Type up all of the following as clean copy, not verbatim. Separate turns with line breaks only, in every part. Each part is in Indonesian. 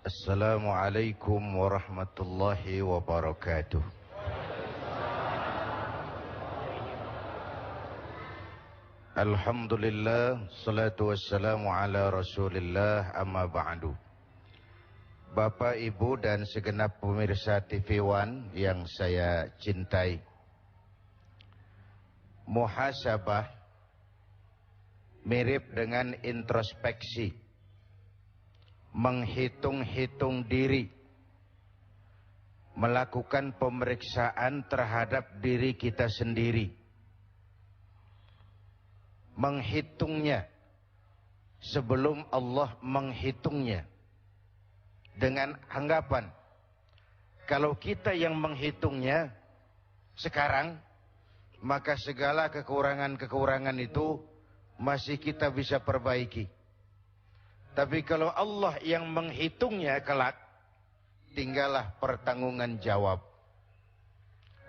Assalamualaikum warahmatullahi wabarakatuh. Alhamdulillah, salatu wassalamu ala rasulillah, amma ba'du. Bapak, Ibu, dan segenap pemirsa TV One yang saya cintai, muhasabah mirip dengan introspeksi, menghitung-hitung diri, melakukan pemeriksaan terhadap diri kita sendiri, menghitungnya sebelum Allah menghitungnya, dengan anggapan kalau kita yang menghitungnya sekarang, maka segala kekurangan-kekurangan itu masih kita bisa perbaiki. Tapi kalau Allah yang menghitungnya kelak, tinggallah pertanggungan jawab.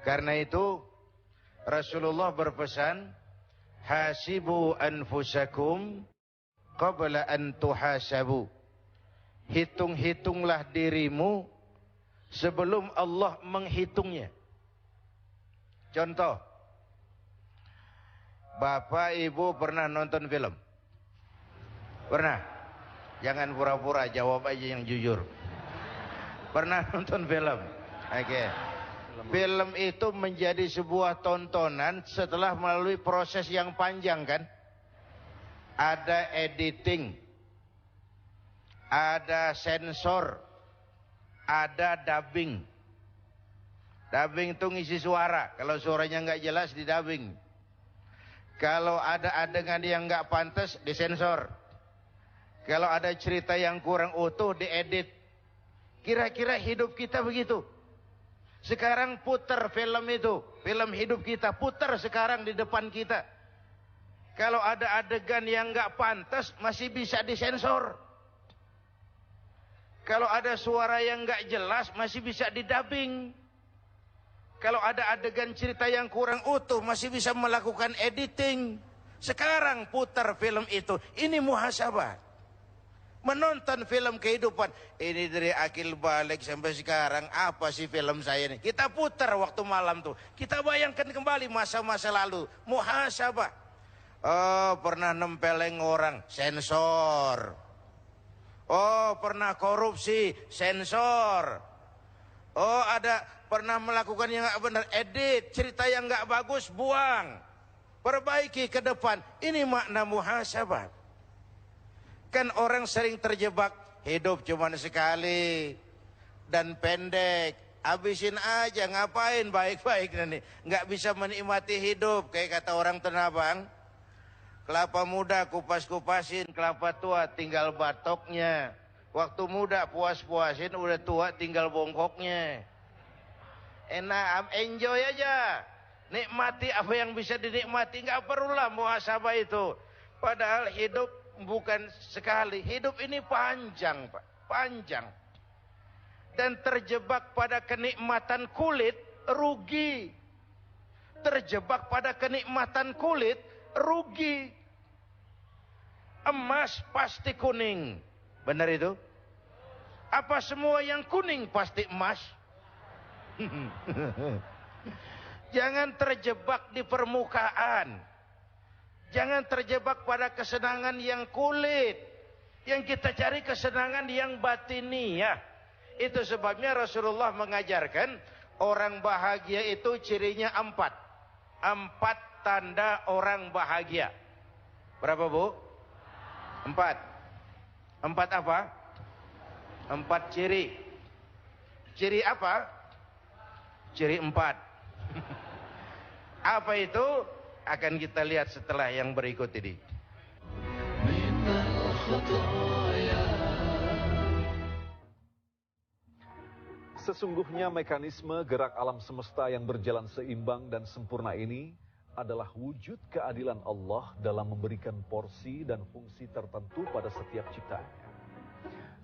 Karena itu Rasulullah berpesan, hasibu anfusakum qabla an tuhasabu. Hitung-hitunglah dirimu sebelum Allah menghitungnya. Contoh, Bapak Ibu pernah nonton film? Pernah? Jangan pura-pura, jawab aja yang jujur. Pernah nonton film? Oke. Film itu menjadi sebuah tontonan setelah melalui proses yang panjang, kan? Ada editing, ada sensor, ada dubbing. Dubbing itu ngisi suara. Kalau suaranya nggak jelas, di dubbing. Kalau ada adegan yang nggak pantas, disensor. Kalau ada cerita yang kurang utuh, diedit. Kira-kira hidup kita begitu. Sekarang putar film itu, film hidup kita putar sekarang di depan kita. Kalau ada adegan yang nggak pantas, masih bisa disensor. Kalau ada suara yang nggak jelas, masih bisa didubbing. Kalau ada adegan cerita yang kurang utuh, masih bisa melakukan editing. Sekarang putar film itu, ini muhasabah. Menonton film kehidupan, ini dari akil balik sampai sekarang, apa sih film saya ini? Kita putar waktu malam tuh, kita bayangkan kembali masa-masa lalu, muhasabah. Oh, pernah nempeleng orang, sensor. Oh, pernah korupsi, sensor. Oh, ada pernah melakukan yang nggak benar, edit. Cerita yang nggak bagus, buang. Perbaiki ke depan. Ini makna muhasabah. Kan orang sering terjebak, hidup cuma sekali dan pendek. Habisin aja, ngapain baik-baik nanti. Nggak bisa menikmati hidup. Kayak kata orang Tanabang, kelapa muda kupas-kupasin, kelapa tua tinggal batoknya. Waktu muda puas-puasin, udah tua tinggal bongkoknya. Enak, enjoy aja. Nikmati apa yang bisa dinikmati, nggak perlulah muhasabah itu. Padahal hidup bukan sekali, hidup ini panjang, Pak, panjang. Dan terjebak pada kenikmatan kulit, rugi. Terjebak pada kenikmatan kulit, rugi. Emas pasti kuning, benar itu? Apa semua yang kuning pasti emas? Jangan terjebak di permukaan. Jangan terjebak pada kesenangan yang kulit. Yang kita cari kesenangan yang batiniah. Itu sebabnya Rasulullah mengajarkan orang bahagia itu cirinya 4. 4 tanda orang bahagia. Berapa, Bu? 4. 4 apa? 4 ciri. Ciri apa? Ciri 4. Apa itu? Akan kita lihat setelah yang berikut ini.
Sesungguhnya mekanisme gerak alam semesta yang berjalan seimbang dan sempurna ini adalah wujud keadilan Allah dalam memberikan porsi dan fungsi tertentu pada setiap ciptaannya.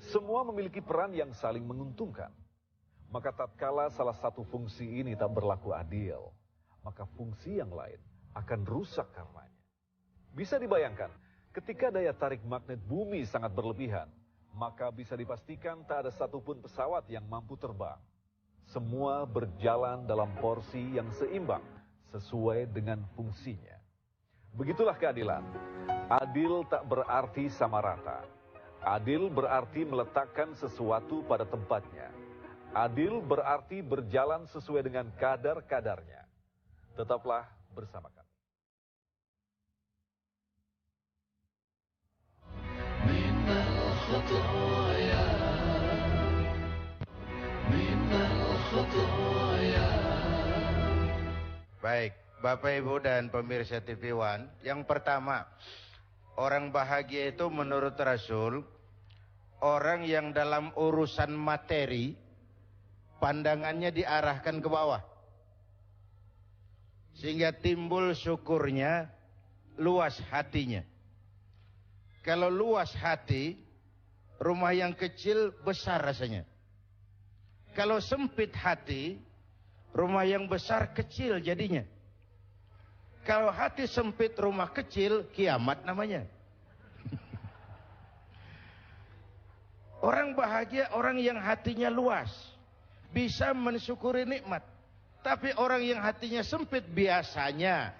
Semua memiliki peran yang saling menguntungkan. Maka tatkala salah satu fungsi ini tak berlaku adil, maka fungsi yang lain akan rusak karenanya. Bisa dibayangkan, ketika daya tarik magnet bumi sangat berlebihan, maka bisa dipastikan tak ada satupun pesawat yang mampu terbang. Semua berjalan dalam porsi yang seimbang sesuai dengan fungsinya. Begitulah keadilan. Adil tak berarti sama rata. Adil berarti meletakkan sesuatu pada tempatnya. Adil berarti berjalan sesuai dengan kadar-kadarnya. Tetaplah bersama kami.
Baik, Bapak Ibu dan pemirsa TV One, yang pertama, orang bahagia itu menurut Rasul, orang yang dalam urusan materi, pandangannya diarahkan ke bawah. Sehingga timbul syukurnya, luas hatinya. Kalau luas hati, rumah yang kecil besar rasanya. Kalau sempit hati, rumah yang besar kecil jadinya. Kalau hati sempit rumah kecil, kiamat namanya. Orang bahagia orang yang hatinya luas, bisa mensyukuri nikmat. Tapi orang yang hatinya sempit biasanya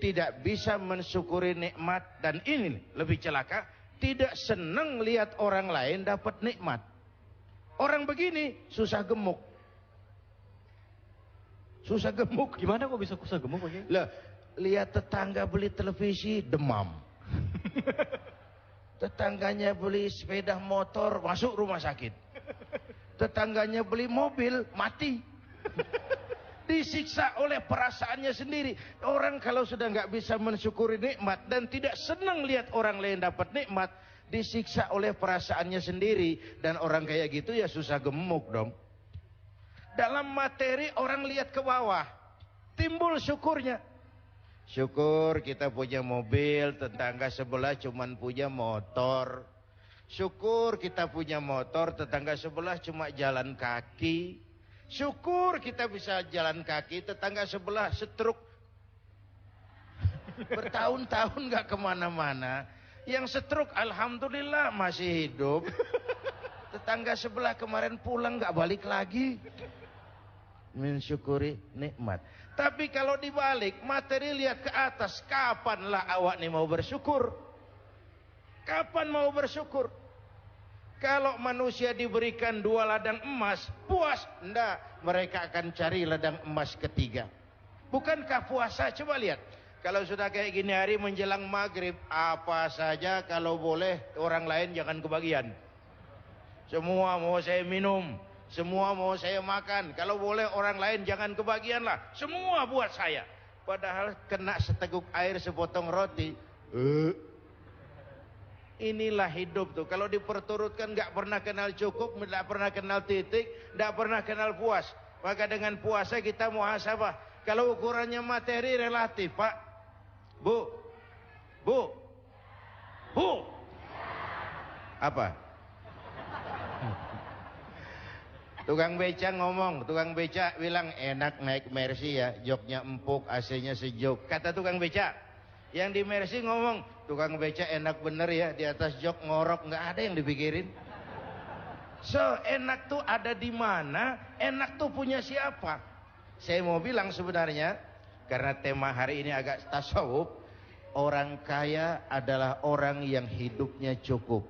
tidak bisa mensyukuri nikmat. Dan ini lebih celaka, tidak senang lihat orang lain dapat nikmat. Orang begini susah gemuk. Susah gemuk.
Gimana kok bisa susah gemuk?
Lah, lihat tetangga beli televisi, demam. Tetangganya beli sepeda motor, masuk rumah sakit. Tetangganya beli mobil, mati. Disiksa oleh perasaannya sendiri. Orang kalau sudah nggak bisa mensyukuri nikmat dan tidak senang lihat orang lain dapat nikmat, disiksa oleh perasaannya sendiri. Dan orang kayak gitu ya susah gemuk dong. Dalam materi orang lihat ke bawah, timbul syukurnya. Syukur kita punya mobil, tetangga sebelah cuman punya motor. Syukur kita punya motor, tetangga sebelah cuma jalan kaki. Syukur kita bisa jalan kaki, tetangga sebelah setruk. Bertahun-tahun gak kemana-mana. Yang setruk alhamdulillah masih hidup. Tetangga sebelah kemarin pulang gak balik lagi. Mensyukuri nikmat. Tapi kalau dibalik, materi lihat ke atas, kapanlah awak nih mau bersyukur? Kapan mau bersyukur? Kalau manusia diberikan 2 ladang emas, puas? Enggak, mereka akan cari ladang emas ketiga. Bukankah puasa? Coba lihat. Kalau sudah kayak gini hari menjelang maghrib, apa saja kalau boleh orang lain jangan kebagian. Semua mau saya minum, semua mau saya makan. Kalau boleh orang lain jangan kebagian lah. Semua buat saya. Padahal kena seteguk air, sepotong roti. Inilah hidup tuh. Kalau diperturutkan nggak pernah kenal cukup, nggak pernah kenal titik, nggak pernah kenal puas. Maka dengan puasa kita muhasabah. Kalau ukurannya materi relatif, Pak. Bu. Apa? Tukang beca ngomong, tukang beca bilang enak naik Mercy ya, joknya empuk, AC-nya sejuk. Kata tukang beca. Yang di Mercy ngomong, tukang beca enak bener ya, di atas jok ngorok, nggak ada yang dipikirin. So, enak tuh ada di mana? Enak tuh punya siapa? Saya mau bilang sebenarnya, karena tema hari ini agak tasawuf, orang kaya adalah orang yang hidupnya cukup.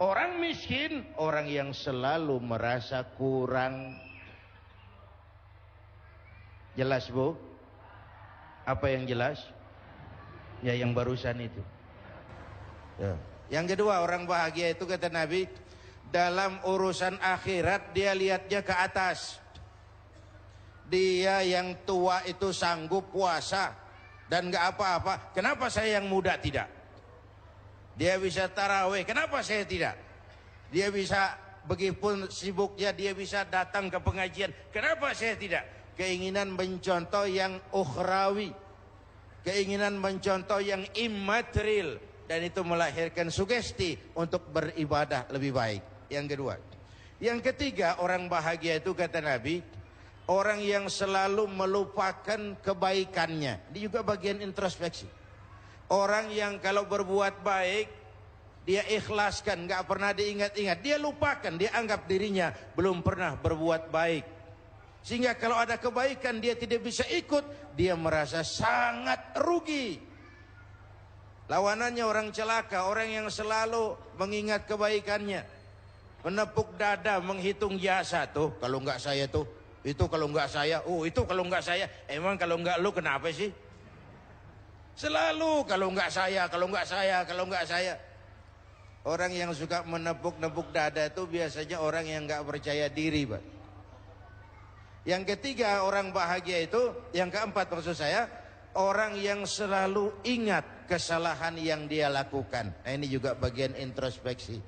Orang miskin, orang yang selalu merasa kurang. Jelas, Bu? Apa yang jelas? Ya, yang barusan itu. Ya. Yang kedua, orang bahagia itu kata Nabi, dalam urusan akhirat dia lihatnya ke atas. Dia yang tua itu sanggup puasa dan gak apa-apa. Kenapa saya yang muda tidak? Dia bisa tarawih, kenapa saya tidak? Dia bisa, begipun sibuknya, dia bisa datang ke pengajian. Kenapa saya tidak? Keinginan mencontoh yang ukhrawi. Keinginan mencontoh yang immaterial. Dan itu melahirkan sugesti untuk beribadah lebih baik. Yang kedua. Yang ketiga, orang bahagia itu kata Nabi, orang yang selalu melupakan kebaikannya. Ini juga bagian introspeksi. Orang yang kalau berbuat baik, dia ikhlaskan, nggak pernah diingat-ingat, dia lupakan, dia anggap dirinya belum pernah berbuat baik. Sehingga kalau ada kebaikan dia tidak bisa ikut, dia merasa sangat rugi. Lawanannya orang celaka, orang yang selalu mengingat kebaikannya, menepuk dada, menghitung jasa. Tuh kalau nggak saya tuh, itu kalau nggak saya, itu kalau nggak saya. Emang kalau nggak lu kenapa sih? Selalu kalau nggak saya, kalau nggak saya, kalau nggak saya. Orang yang suka menepuk-nepuk dada itu biasanya orang yang nggak percaya diri, Pak. Yang ketiga, orang bahagia itu, yang keempat maksud saya, orang yang selalu ingat kesalahan yang dia lakukan. Nah, ini juga bagian introspeksi.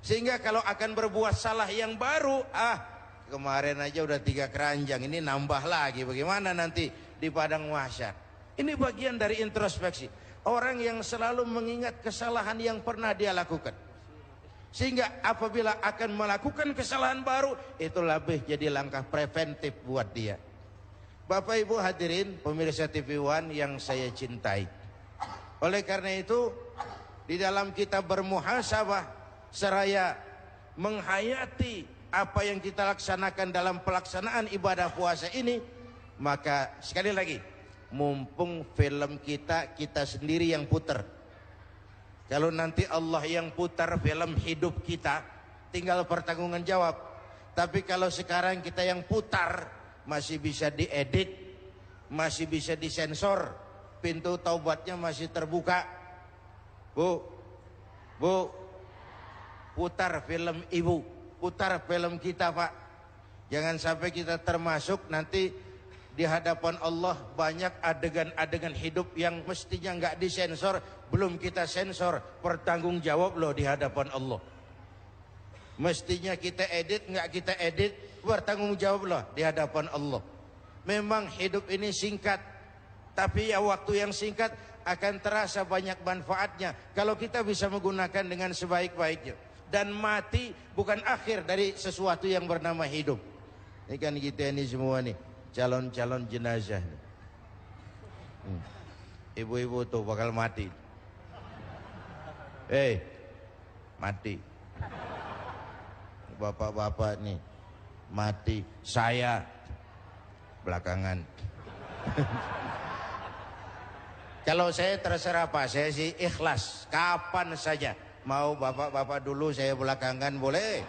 Sehingga kalau akan berbuat salah yang baru, kemarin aja udah 3 keranjang, ini nambah lagi, bagaimana nanti di padang mahsyar. Ini bagian dari introspeksi. Orang yang selalu mengingat kesalahan yang pernah dia lakukan. Sehingga apabila akan melakukan kesalahan baru, itu lebih jadi langkah preventif buat dia. Bapak Ibu hadirin pemirsa TV One yang saya cintai. Oleh karena itu, di dalam kita bermuhasabah seraya menghayati apa yang kita laksanakan dalam pelaksanaan ibadah puasa ini, maka sekali lagi, mumpung film kita sendiri yang putar. Kalau nanti Allah yang putar film hidup kita, tinggal pertanggungan jawab. Tapi kalau sekarang kita yang putar, masih bisa diedit, masih bisa disensor, pintu taubatnya masih terbuka. Bu, putar film ibu, putar film kita, Pak. Jangan sampai kita termasuk nanti di hadapan Allah banyak adegan-adegan hidup yang mestinya nggak disensor, belum kita sensor, bertanggung jawab loh di hadapan Allah. Mestinya kita edit, nggak kita edit, bertanggung jawab loh di hadapan Allah. Memang hidup ini singkat, tapi ya waktu yang singkat akan terasa banyak manfaatnya kalau kita bisa menggunakan dengan sebaik-baiknya. Dan mati bukan akhir dari sesuatu yang bernama hidup. Ini kan kita ini semua nih calon-calon jenazah. Ibu-ibu tuh bakal mati. Mati. Bapak-bapak nih mati. Saya belakangan. Kalau saya terserah Pak, saya sih ikhlas kapan saja. Mau bapak-bapak dulu, saya belakangan boleh.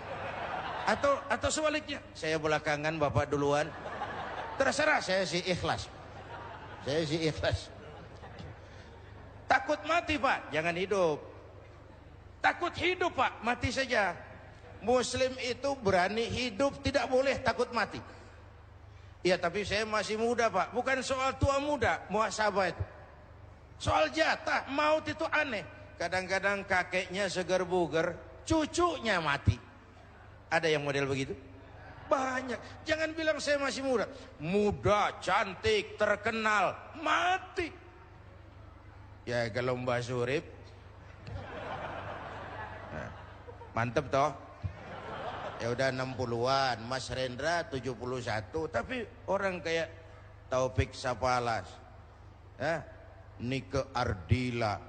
Atau sebaliknya, saya belakangan bapak duluan. Terserah, saya sih ikhlas. Saya sih ikhlas. Takut mati Pak, jangan hidup. Takut hidup Pak, mati saja. Muslim itu berani hidup, tidak boleh takut mati. Ya tapi saya masih muda Pak. Bukan soal tua muda, muhasabah itu. Soal jatah, maut itu aneh. Kadang-kadang kakeknya seger buger, cucunya mati. Ada yang model begitu? Banyak. Jangan bilang saya masih muda. Muda, cantik, terkenal, mati. Ya kalau Mbak Surip, nah, mantep toh. Ya udah 60-an, Mas Rendra 71. Tapi orang kayak Taufik Sapalas, Nike Ardila,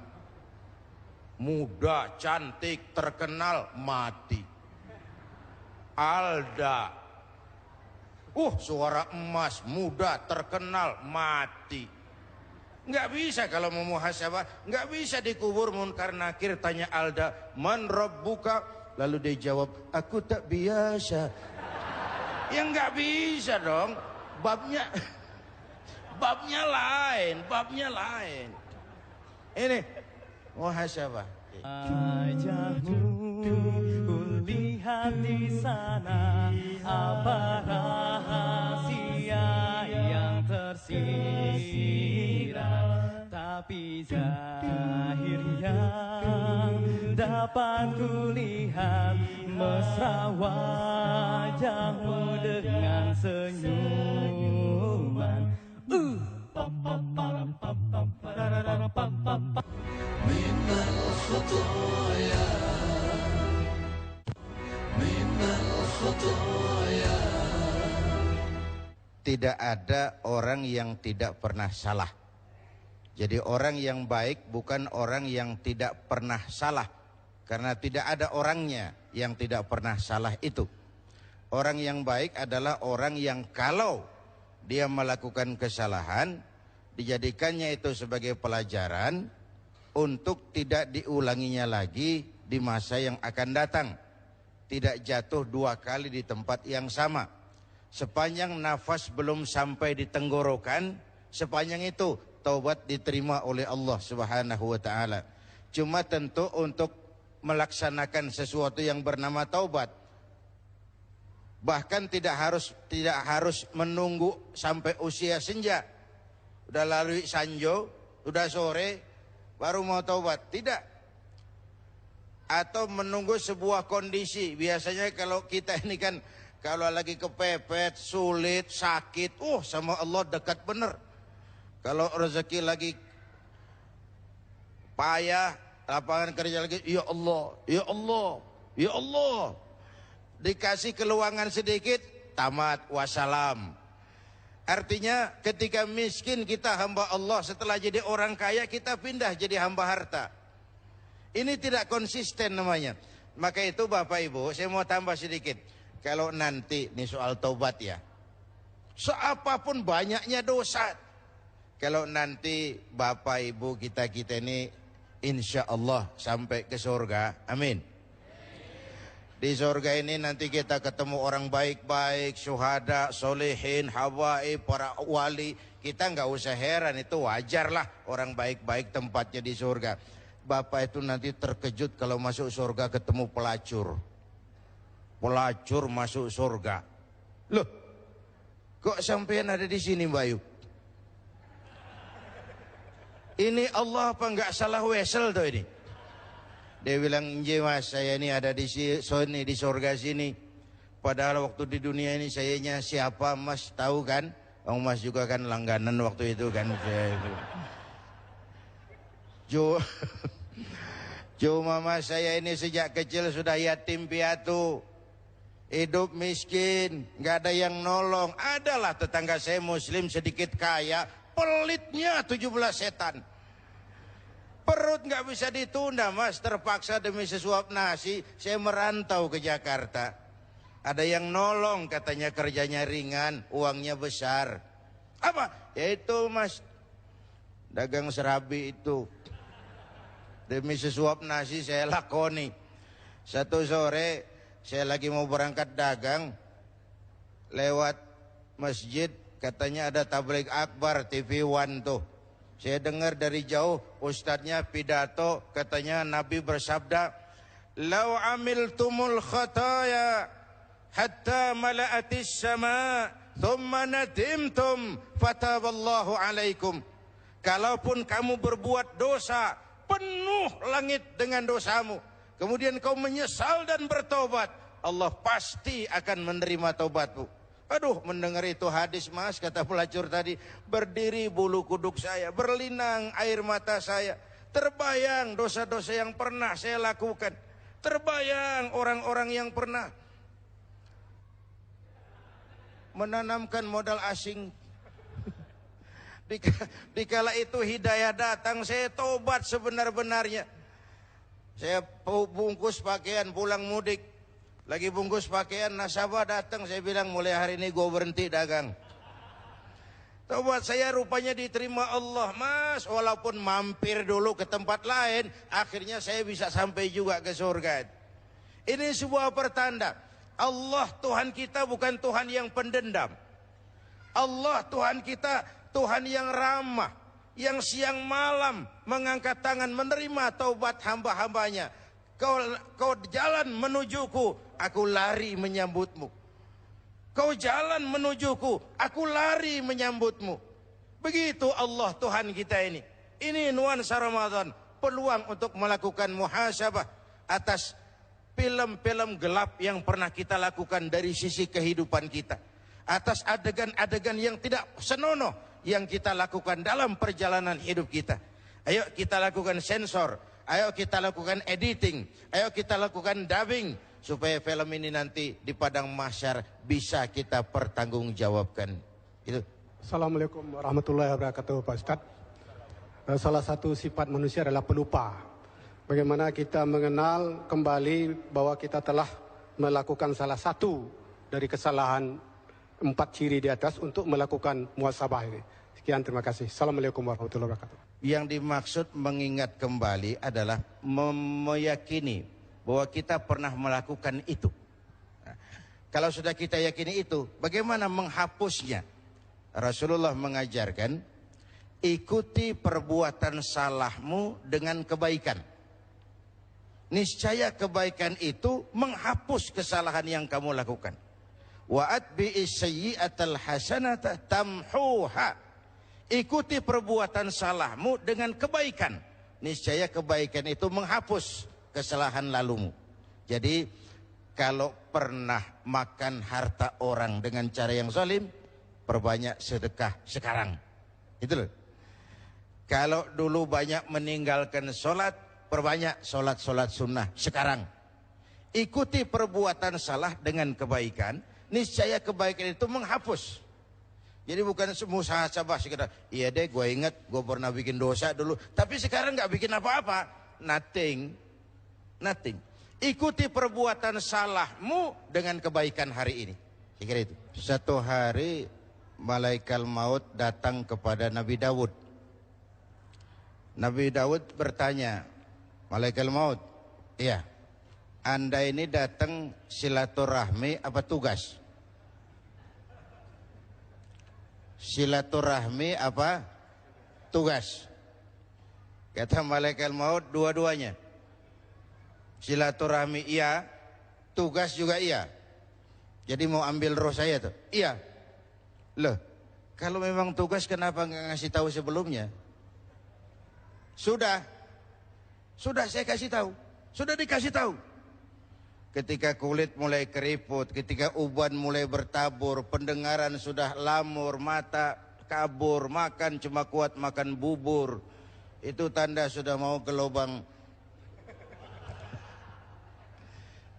muda, cantik, terkenal, mati. Alda, suara emas, muda, terkenal, mati. Nggak bisa kalau mau muhasabah, nggak bisa dikubur Munkar Nakir. Tanya Alda, man rabbuka? Lalu dia jawab, aku tak biasa. Ya nggak bisa dong, babnya lain. Ini muhasabah.
Lihat di sana apa rahasia yang tersirat, tapi zahir yang dapat kulihat mesra wajahmu dengan senyuman. Minal khotoya, minal khotoya.
Tidak ada orang yang tidak pernah salah. Jadi orang yang baik bukan orang yang tidak pernah salah. Karena tidak ada orangnya yang tidak pernah salah itu. Orang yang baik adalah orang yang kalau dia melakukan kesalahan, dijadikannya itu sebagai pelajaran untuk tidak diulanginya lagi di masa yang akan datang. Tidak jatuh dua kali di tempat yang sama. Sepanjang nafas belum sampai di tenggorokan, sepanjang itu taubat diterima oleh Allah Subhanahu wa taala. Cuma tentu untuk melaksanakan sesuatu yang bernama taubat, bahkan tidak harus menunggu sampai usia senja. Udah lalui sanjo, udah sore baru mau taubat, tidak. Atau menunggu sebuah kondisi. Biasanya kalau kita ini kan kalau lagi kepepet, sulit, sakit, sama Allah dekat bener. Kalau rezeki lagi payah, lapangan kerja lagi, ya Allah, ya Allah, ya Allah. Dikasih keluangan sedikit, tamat, wassalam. Artinya ketika miskin kita hamba Allah, setelah jadi orang kaya kita pindah jadi hamba harta. Ini tidak konsisten namanya. Maka itu Bapak Ibu, saya mau tambah sedikit. Kalau nanti, ini soal taubat ya, seapapun banyaknya dosa, kalau nanti Bapak Ibu kita ini insya Allah sampai ke surga, amin. Di surga ini nanti kita ketemu orang baik-baik, syuhada, solehin, habaib, para wali. Kita nggak usah heran, itu wajar lah orang baik-baik tempatnya di surga. Bapak itu nanti terkejut kalau masuk surga ketemu pelacur. Pelacur masuk surga. Loh, kok sampean ada di sini Mbak Ayu? Ini Allah apa nggak salah wesel tuh ini? Dia bilang, "Nje Mas, saya ini ada di sini di surga sini. Padahal waktu di dunia ini sayanya siapa Mas tahu kan? Oh, Mas juga kan langganan waktu itu kan." Cuma Mas saya ini sejak kecil sudah yatim piatu, hidup miskin, nggak ada yang nolong. Adalah tetangga saya muslim sedikit kaya, pelitnya 17 setan. Perut nggak bisa ditunda Mas, terpaksa demi sesuap nasi saya merantau ke Jakarta. Ada yang nolong, katanya kerjanya ringan, uangnya besar. Apa? Yaitu Mas, dagang serabi itu. Demi sesuap nasi saya lakoni. Satu sore saya lagi mau berangkat dagang, lewat masjid, katanya ada tabligh akbar TV One tuh. Saya dengar dari jauh ustadznya pidato, katanya Nabi bersabda, "Lau amiltumul khataya hatta mala'atis sama, thumma nadimtum fataballahu alaikum." Kalaupun kamu berbuat dosa, penuh langit dengan dosamu, kemudian kau menyesal dan bertobat, Allah pasti akan menerima taubatmu. Aduh, mendengar itu hadis Mas, kata pelacur tadi, berdiri bulu kuduk saya, berlinang air mata saya. Terbayang dosa-dosa yang pernah saya lakukan. Terbayang orang-orang yang pernah menanamkan modal asing. Dikala itu hidayah datang, saya tobat sebenar-benarnya. Saya bungkus pakaian pulang mudik. Lagi bungkus pakaian, nasabah datang, saya bilang mulai hari ini gue berhenti dagang. Tobat saya rupanya diterima Allah Mas, walaupun mampir dulu ke tempat lain, akhirnya saya bisa sampai juga ke surga. Ini sebuah pertanda, Allah Tuhan kita bukan Tuhan yang pendendam. Allah Tuhan kita Tuhan yang ramah, yang siang malam mengangkat tangan menerima taubat hamba-hambanya. Kau jalan menujuku, aku lari menyambutmu. Kau jalan menujuku, aku lari menyambutmu. Begitu Allah Tuhan kita ini. Ini nuansa Ramadan, peluang untuk melakukan muhasabah atas film-film gelap yang pernah kita lakukan dari sisi kehidupan kita. Atas adegan-adegan yang tidak senonoh yang kita lakukan dalam perjalanan hidup kita. Ayo kita lakukan sensor. Ayo kita lakukan editing, ayo kita lakukan dubbing, supaya film ini nanti di padang mahsyar bisa kita pertanggungjawabkan. Itu.
Assalamualaikum warahmatullahi wabarakatuh Pak Ustadz. Salah satu sifat manusia adalah pelupa. bagaimana kita mengenal kembali bahwa kita telah melakukan salah satu dari kesalahan 4 ciri di atas untuk melakukan muhasabah ini. Sekian, terima kasih. Assalamualaikum warahmatullahi wabarakatuh.
Yang dimaksud mengingat kembali adalah meyakini bahwa kita pernah melakukan itu. Nah, kalau sudah kita yakini itu, bagaimana menghapusnya? Rasulullah mengajarkan, ikuti perbuatan salahmu dengan kebaikan. Niscaya kebaikan itu menghapus kesalahan yang kamu lakukan. Wa atbi'is sayyi'atal hasanata tamhuha. Ikuti perbuatan salahmu dengan kebaikan. Niscaya kebaikan itu menghapus kesalahan lalumu. Jadi kalau pernah makan harta orang dengan cara yang zalim, perbanyak sedekah sekarang. Itu loh. Kalau dulu banyak meninggalkan sholat, perbanyak sholat-sholat sunnah sekarang. Ikuti perbuatan salah dengan kebaikan, niscaya kebaikan itu menghapus. Jadi bukan muhasabah sekedar, iya deh gue inget gue pernah bikin dosa dulu, tapi sekarang nggak bikin apa-apa. Nothing. Ikuti perbuatan salahmu dengan kebaikan hari ini. Kira itu. Satu hari malaikat maut datang kepada Nabi Daud. Nabi Daud bertanya, malaikat maut, iya, Anda ini datang silaturahmi apa tugas? Silaturahmi apa tugas? Kata malaikat maut, dua-duanya. Silaturahmi iya, tugas juga iya. Jadi mau ambil roh saya tuh? Iya. Loh, kalau memang tugas kenapa nggak ngasih tahu sebelumnya? Sudah saya kasih tahu. Sudah dikasih tahu. Ketika kulit mulai keriput, ketika uban mulai bertabur, pendengaran sudah lamur, mata kabur, makan cuma kuat makan bubur. Itu tanda sudah mau ke lubang.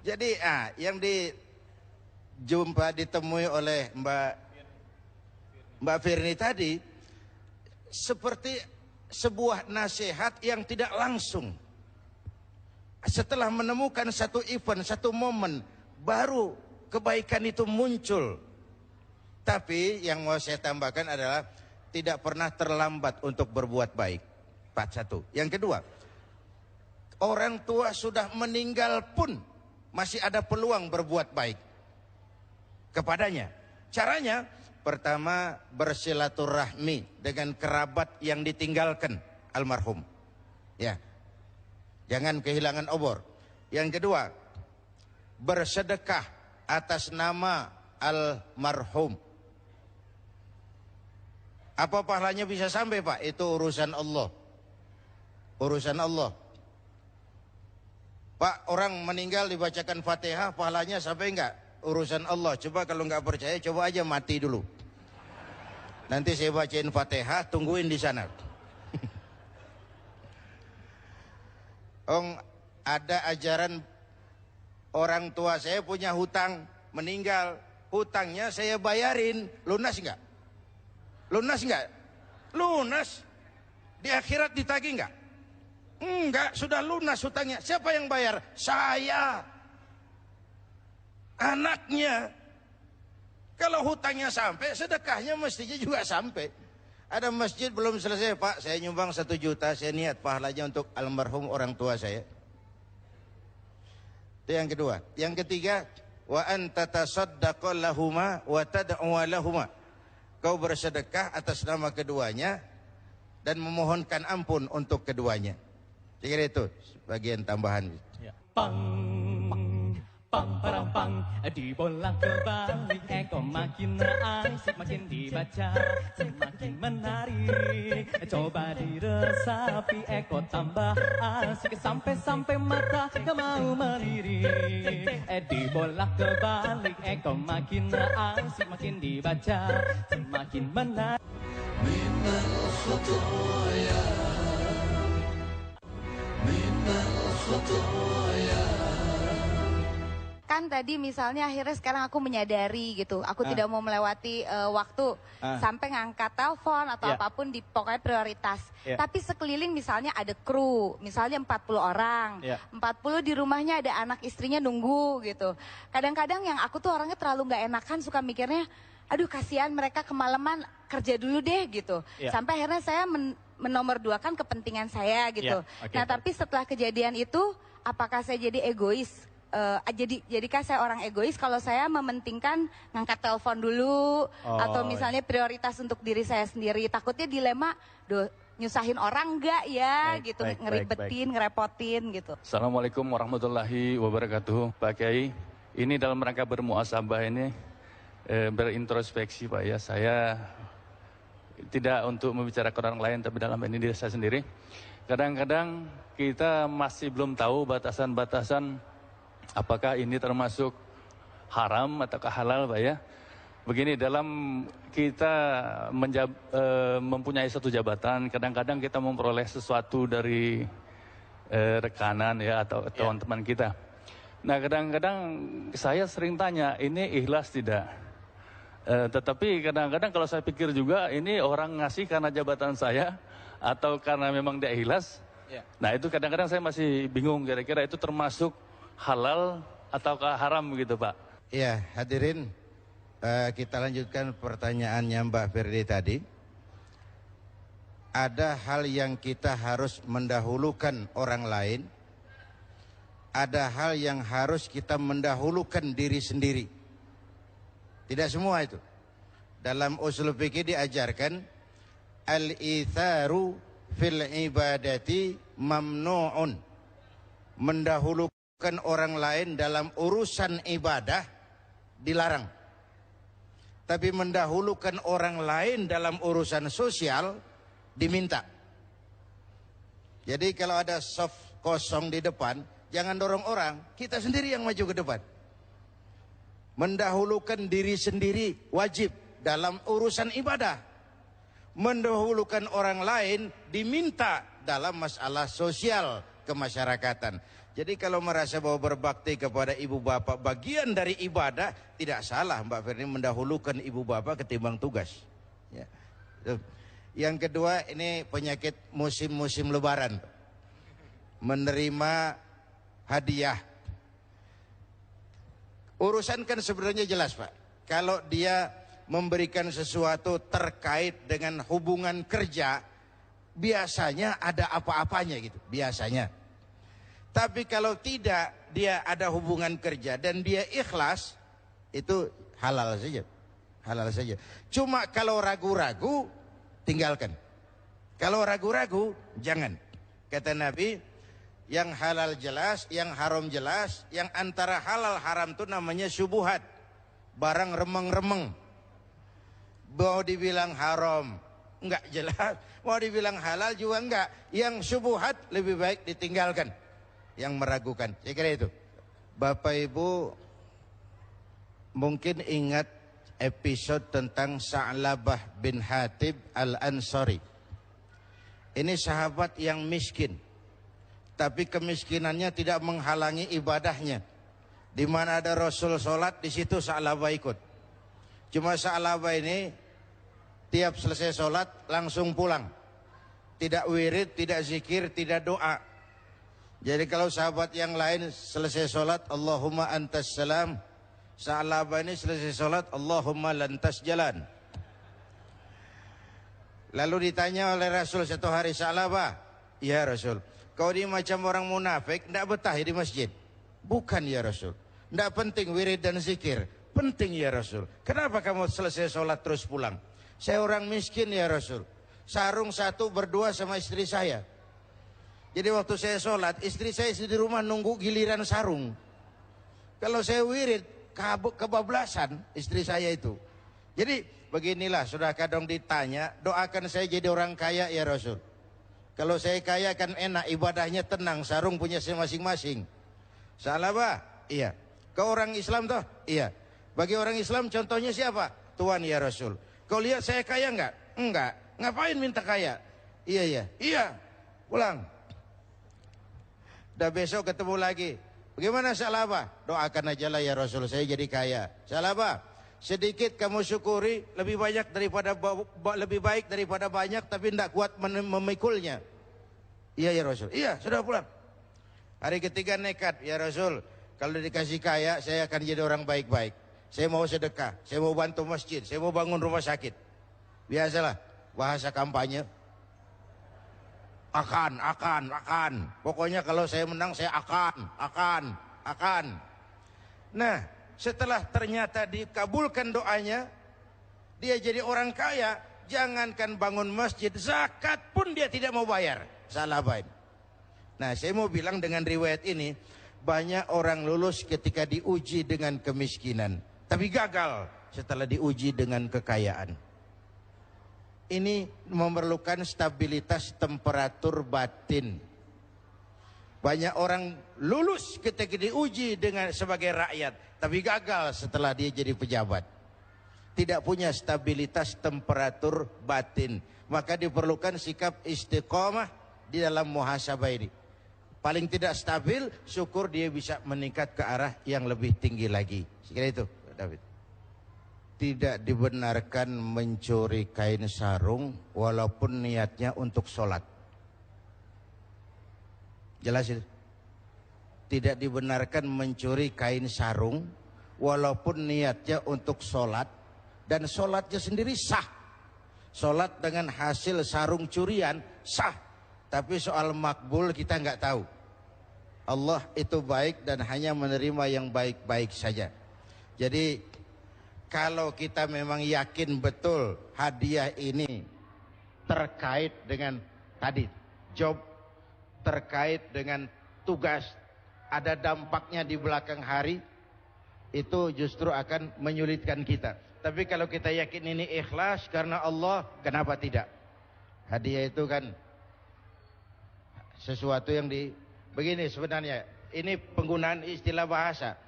Jadi yang ditemui oleh Mbak Firni tadi seperti sebuah nasihat yang tidak langsung. Setelah menemukan satu event, satu momen, baru kebaikan itu muncul. Tapi yang mau saya tambahkan adalah tidak pernah terlambat untuk berbuat baik. Satu. Yang kedua, orang tua sudah meninggal pun masih ada peluang berbuat baik kepadanya. Caranya, pertama bersilaturahmi dengan kerabat yang ditinggalkan almarhum. Ya. Jangan kehilangan obor. Yang kedua, bersedekah atas nama almarhum. Apa pahalanya bisa sampai, Pak? Itu urusan Allah. Urusan Allah. Pak, orang meninggal dibacakan Fatihah, pahalanya sampai enggak? Urusan Allah. Coba kalau enggak percaya, coba aja mati dulu. Nanti saya bacain Fatihah, tungguin di sana. Ada ajaran orang tua saya punya hutang, meninggal, hutangnya saya bayarin, lunas enggak? Lunas enggak? Lunas. Di akhirat ditagih enggak? Enggak, sudah lunas hutangnya. Siapa yang bayar? Saya. Anaknya. Kalau hutangnya sampai, sedekahnya mestinya juga sampai. Ada masjid belum selesai, Pak, saya nyumbang 1 juta, saya niat pahalanya untuk almarhum orang tua saya. Itu yang kedua. Yang ketiga, wa anta tasaddaqu lahuma wa tad'u lahuma. Kau bersedekah atas nama keduanya dan memohonkan ampun untuk keduanya. Kira itu bagian tambahan.
Ya. Pang parang pang dibolak-balik kok makin asik makin dibaca semakin menarik coba diresapi kok tambah asik sampai mata gak mau melirik dibolak-balik kok makin asik makin dibaca semakin menarik
minal khotoya minal khotoya.
kan tadi misalnya akhirnya sekarang aku menyadari gitu, aku tidak mau melewati waktu sampai ngangkat telepon atau apapun di pokoknya prioritas. Tapi sekeliling misalnya ada kru, misalnya 40 orang, 40 di rumahnya ada anak istrinya nunggu gitu. Kadang-kadang yang aku tuh orangnya terlalu nggak enakan, suka mikirnya, aduh kasihan mereka kemalaman, kerja dulu deh gitu. Sampai akhirnya saya menomorduakan kepentingan saya gitu. Nah tapi setelah kejadian itu, apakah saya jadi egois? Jadikah saya orang egois kalau saya mementingkan ngangkat telepon dulu atau misalnya prioritas untuk diri saya sendiri, takutnya dilema nyusahin orang enggak ya gitu, ngeribetin, ngerepotin gitu.
Assalamualaikum warahmatullahi wabarakatuh. Pak Kiai, ini dalam rangka bermuasabah ini berintrospeksi Pak ya, saya tidak untuk membicarakan orang lain tapi dalam ini diri saya sendiri. Kadang-kadang kita masih belum tahu batasan-batasan apakah ini termasuk haram atau halal Pak ya. Begini, dalam kita mempunyai satu jabatan, kadang-kadang kita memperoleh sesuatu dari rekanan ya atau teman-teman kita. Nah kadang-kadang saya sering tanya, ini ikhlas tidak? Tetapi kadang-kadang kalau saya pikir juga, ini orang ngasih karena jabatan saya atau karena memang dia ikhlas. Nah itu kadang-kadang saya masih bingung, kira-kira itu termasuk halal ataukah haram gitu Pak?
Iya, hadirin, kita lanjutkan pertanyaannya Mbak Firdi tadi. Ada hal yang kita harus mendahulukan orang lain, ada hal yang harus kita mendahulukan diri sendiri. Tidak semua itu. Dalam usul fikih diajarkan al-itharu fil ibadati mamnu'un. Mendahulukan orang lain dalam urusan ibadah dilarang. Tapi mendahulukan orang lain dalam urusan sosial diminta. Jadi kalau ada soft kosong di depan, jangan dorong orang, kita sendiri yang maju ke depan. Mendahulukan diri sendiri wajib dalam urusan ibadah. Mendahulukan orang lain diminta dalam masalah sosial kemasyarakatan. Jadi kalau merasa bahwa berbakti kepada ibu bapak bagian dari ibadah, tidak salah Mbak Firni mendahulukan ibu bapak ketimbang tugas. Ya. Yang kedua, ini penyakit musim-musim lebaran. Menerima hadiah. Urusan kan sebenarnya jelas Pak. Kalau dia memberikan sesuatu terkait dengan hubungan kerja, biasanya ada apa-apanya gitu, biasanya. Tapi kalau tidak, dia ada hubungan kerja dan dia ikhlas, itu halal saja. Halal saja. Cuma kalau ragu-ragu, tinggalkan. Kalau ragu-ragu, jangan. Kata Nabi, yang halal jelas, yang haram jelas, yang antara halal haram itu namanya syubuhat. Barang remeng-remeng. Mau dibilang haram, enggak jelas. Mau dibilang halal juga enggak. Yang syubuhat lebih baik ditinggalkan. Yang meragukan, saya kira itu. Bapak Ibu mungkin ingat episode tentang Sa'labah bin Hatib Al-Ansari. Ini sahabat yang miskin, tapi kemiskinannya tidak menghalangi ibadahnya. Di mana ada Rasul sholat, di situ Sa'labah ikut. Cuma Sa'labah ini tiap selesai sholat langsung pulang. Tidak wirid, tidak zikir, tidak doa. Jadi kalau sahabat yang lain selesai sholat, Allahumma antas salam. Sa'labah ini selesai sholat, Allahumma lantas jalan. Lalu ditanya oleh Rasul satu hari, Sa'labah, ya Rasul, kau ini macam orang munafik, tidak betah di masjid. Bukan ya Rasul, tidak penting wirid dan zikir. Penting ya Rasul. Kenapa kamu selesai sholat terus pulang? Saya orang miskin ya Rasul. Sarung satu berdua sama istri saya. Jadi waktu saya sholat, istri saya di rumah nunggu giliran sarung. Kalau saya wirid, kebablasan istri saya itu. Jadi beginilah, sudah kadang ditanya, doakan saya jadi orang kaya ya Rasul. Kalau saya kaya kan enak, ibadahnya tenang, sarung punya saya masing-masing. Sa'labah? Iya. Kau orang Islam toh? Iya. Bagi orang Islam contohnya siapa? Tuhan ya Rasul. Kau lihat saya kaya enggak? Enggak. Ngapain minta kaya? Iya. Pulang. Udah besok ketemu lagi. Bagaimana salah apa? Doakan aja lah ya Rasul, saya jadi kaya. Salah apa? Sedikit kamu syukuri, lebih baik daripada banyak, tapi tidak kuat memikulnya. Iya ya Rasul. Iya, sudah pulang. Hari ketiga nekat, ya Rasul, kalau dikasih kaya, saya akan jadi orang baik-baik. Saya mau sedekah, saya mau bantu masjid, saya mau bangun rumah sakit. Biasalah, bahasa kampanye. Akan. Pokoknya kalau saya menang, saya akan. Nah, setelah ternyata dikabulkan doanya, dia jadi orang kaya, jangankan bangun masjid, zakat pun dia tidak mau bayar. Salah baik. Nah, saya mau bilang dengan riwayat ini, banyak orang lulus ketika diuji dengan kemiskinan, tapi gagal setelah diuji dengan kekayaan. Ini memerlukan stabilitas temperatur batin. Banyak orang lulus ketika diuji sebagai rakyat, tapi gagal setelah dia jadi pejabat. Tidak punya stabilitas temperatur batin. Maka diperlukan sikap istiqomah di dalam muhasabah ini. Paling tidak stabil, syukur dia bisa meningkat ke arah yang lebih tinggi lagi. Sekira itu, David. Tidak dibenarkan mencuri kain sarung walaupun niatnya untuk sholat. Jelas itu? Tidak dibenarkan mencuri kain sarung walaupun niatnya untuk sholat, dan sholatnya sendiri sah. Sholat dengan hasil sarung curian sah, tapi soal makbul kita nggak tahu. Allah itu baik dan hanya menerima yang baik-baik saja. Jadi kalau kita memang yakin betul hadiah ini terkait dengan tadi job, terkait dengan tugas, ada dampaknya di belakang hari, itu justru akan menyulitkan kita. Tapi kalau kita yakin ini ikhlas karena Allah, kenapa tidak? Hadiah itu kan sesuatu yang begini sebenarnya, ini penggunaan istilah bahasa.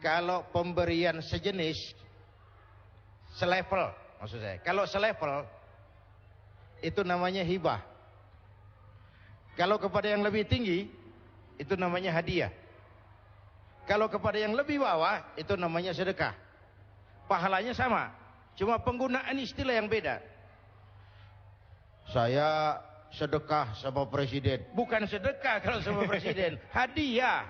Kalau pemberian sejenis, selevel, maksud saya. Kalau selevel, itu namanya hibah. Kalau kepada yang lebih tinggi, itu namanya hadiah. Kalau kepada yang lebih bawah, itu namanya sedekah. Pahalanya sama, cuma penggunaan istilah yang beda. Saya sedekah sama presiden. Bukan sedekah kalau sama presiden, hadiah.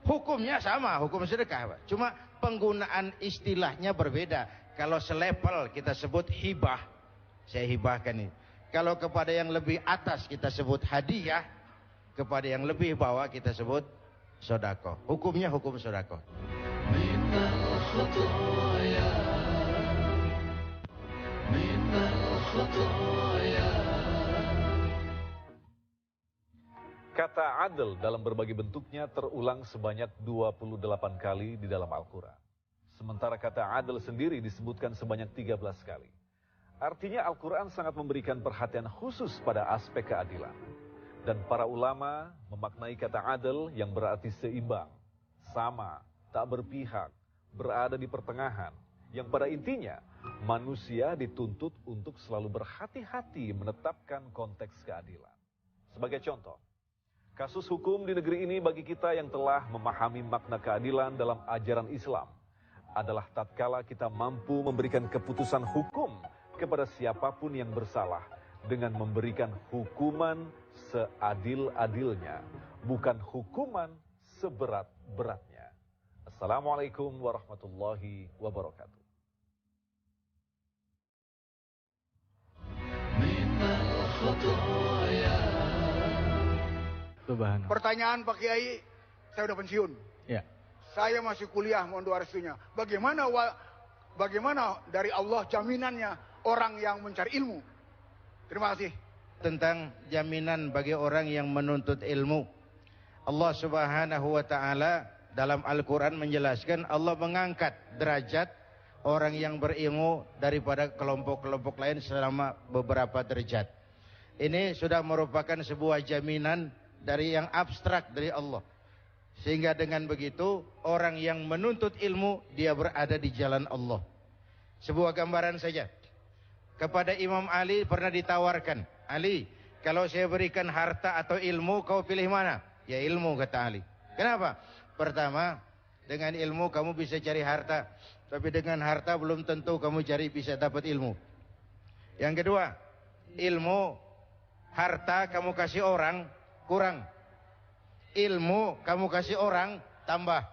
Hukumnya sama, hukum sedekah, Pak. Cuma penggunaan istilahnya berbeda. Kalau selevel kita sebut hibah, saya hibahkan ini. Kalau kepada yang lebih atas kita sebut hadiah, kepada yang lebih bawah kita sebut sodako. Hukumnya hukum sodako.
Kata adil dalam berbagai bentuknya terulang sebanyak 28 kali di dalam Al-Quran. Sementara kata adil sendiri disebutkan sebanyak 13 kali. Artinya Al-Quran sangat memberikan perhatian khusus pada aspek keadilan. Dan para ulama memaknai kata adil yang berarti seimbang, sama, tak berpihak, berada di pertengahan. Yang pada intinya, manusia dituntut untuk selalu berhati-hati menetapkan konteks keadilan. Sebagai contoh, kasus hukum di negeri ini bagi kita yang telah memahami makna keadilan dalam ajaran Islam adalah tatkala kita mampu memberikan keputusan hukum kepada siapapun yang bersalah dengan memberikan hukuman seadil-adilnya, bukan hukuman seberat-beratnya. Assalamualaikum warahmatullahi wabarakatuh.
Pertanyaan Pak Kiai, saya udah pensiun.
Ya.
Saya masih kuliah, mohon doa restunya. Bagaimana dari Allah jaminannya orang yang mencari ilmu? Terima kasih.
Tentang jaminan bagi orang yang menuntut ilmu. Allah Subhanahu wa taala dalam Al-Qur'an menjelaskan Allah mengangkat derajat orang yang berilmu daripada kelompok-kelompok lain selama beberapa derajat. Ini sudah merupakan sebuah jaminan dari yang abstrak dari Allah. Sehingga dengan begitu orang yang menuntut ilmu dia berada di jalan Allah. Sebuah gambaran saja. Kepada Imam Ali pernah ditawarkan, Ali, kalau saya berikan harta atau ilmu, kau pilih mana? Ya ilmu, kata Ali. Kenapa? Pertama, dengan ilmu kamu bisa cari harta. Tapi dengan harta belum tentu kamu cari bisa dapat ilmu. Yang kedua, ilmu, harta kamu kasih orang, kurang. Ilmu kamu kasih orang, tambah.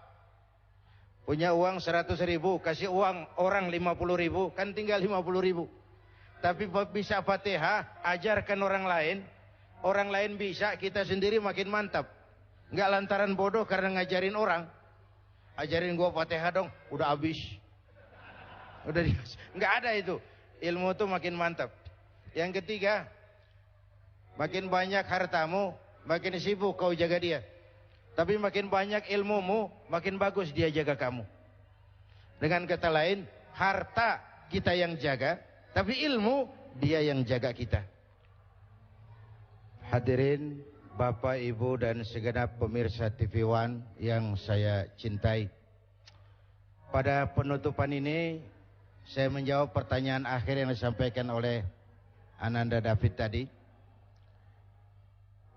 Punya uang 100.000, kasih uang orang 50.000, kan tinggal 50.000. Tapi bisa Fatihah, ajarkan orang lain bisa, kita sendiri makin mantap. Enggak lantaran bodoh karena ngajarin orang. Ajarin gua Fatihah dong, udah habis. Enggak ada itu. Ilmu tuh makin mantap. Yang ketiga, makin banyak hartamu, makin sibuk kau jaga dia. Tapi makin banyak ilmumu, makin bagus dia jaga kamu. Dengan kata lain, harta kita yang jaga, tapi ilmu dia yang jaga kita. Hadirin Bapak, Ibu dan segenap pemirsa TV One yang saya cintai. Pada penutupan ini, saya menjawab pertanyaan akhir yang disampaikan oleh Ananda David tadi.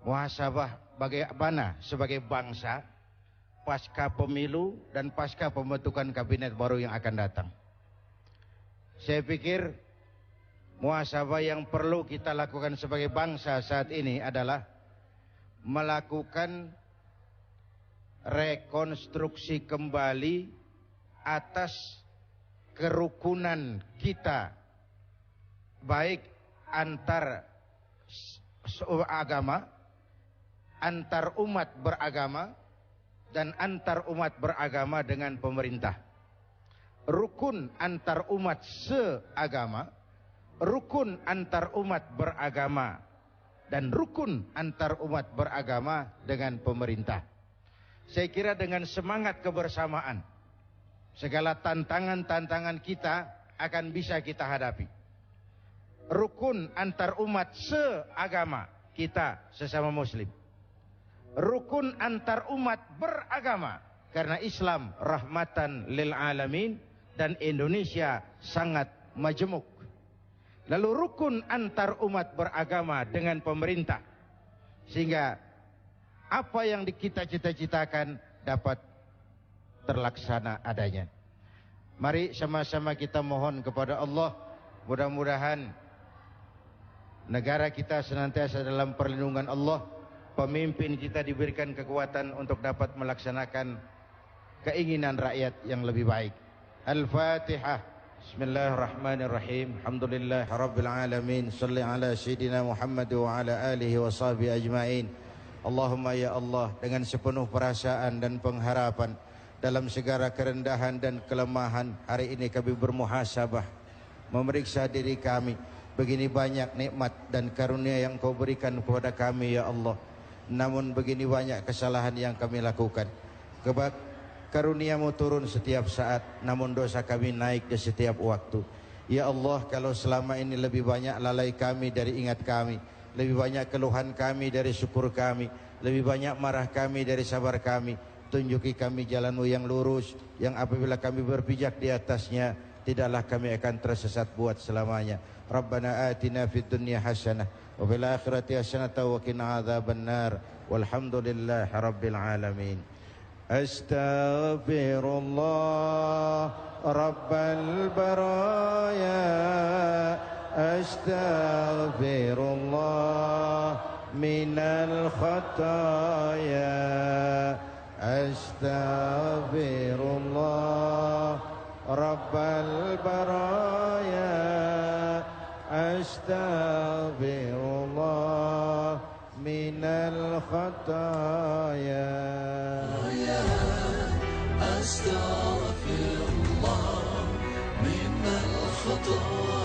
Muhasabah bagaimana sebagai bangsa pasca pemilu dan pasca pembentukan kabinet baru yang akan datang. Saya pikir muhasabah yang perlu kita lakukan sebagai bangsa saat ini adalah melakukan rekonstruksi kembali atas kerukunan kita, baik antar agama, antar umat beragama, dan antar umat beragama dengan pemerintah. Rukun antar umat seagama, rukun antar umat beragama, dan rukun antar umat beragama dengan pemerintah. Saya kira dengan semangat kebersamaan, segala tantangan-tantangan kita akan bisa kita hadapi. Rukun antar umat seagama, kita sesama muslim. Rukun antar umat beragama, karena Islam rahmatan lil alamin dan Indonesia sangat majemuk. Lalu rukun antar umat beragama dengan pemerintah, sehingga apa yang kita cita-citakan dapat terlaksana adanya. Mari sama-sama kita mohon kepada Allah, mudah-mudahan negara kita senantiasa dalam perlindungan Allah, pemimpin kita diberikan kekuatan untuk dapat melaksanakan keinginan rakyat yang lebih baik. Al-Fatihah. Bismillahirrahmanirrahim. Alhamdulillah rabbil alamin. Shalli ala sayyidina Muhammad wa ala alihi wa sahbihi ajmain. Allahumma ya Allah, dengan sepenuh perasaan dan pengharapan, dalam segala kerendahan dan kelemahan, hari ini kami bermuhasabah, memeriksa diri kami. Begini banyak nikmat dan karunia yang Kau berikan kepada kami ya Allah. Namun begini banyak kesalahan yang kami lakukan. Karuniamu turun setiap saat, namun dosa kami naik di setiap waktu. Ya Allah, kalau selama ini lebih banyak lalai kami dari ingat kami, lebih banyak keluhan kami dari syukur kami, lebih banyak marah kami dari sabar kami, tunjuki kami jalan-Mu yang lurus, yang apabila kami berpijak di atasnya, tidaklah kami akan tersesat buat selamanya. Rabbana atina fid dunya hasanah wa fil akhirati hasanah wa qina adzabannar. Walhamdulillahi rabbil alamin. Astaghfirullah rabbal baraya, astaghfirullah minal khataya, astaghfirullah rabbal baraya, astaghfirullah minal khataya.
أستغفر الله من الخطايا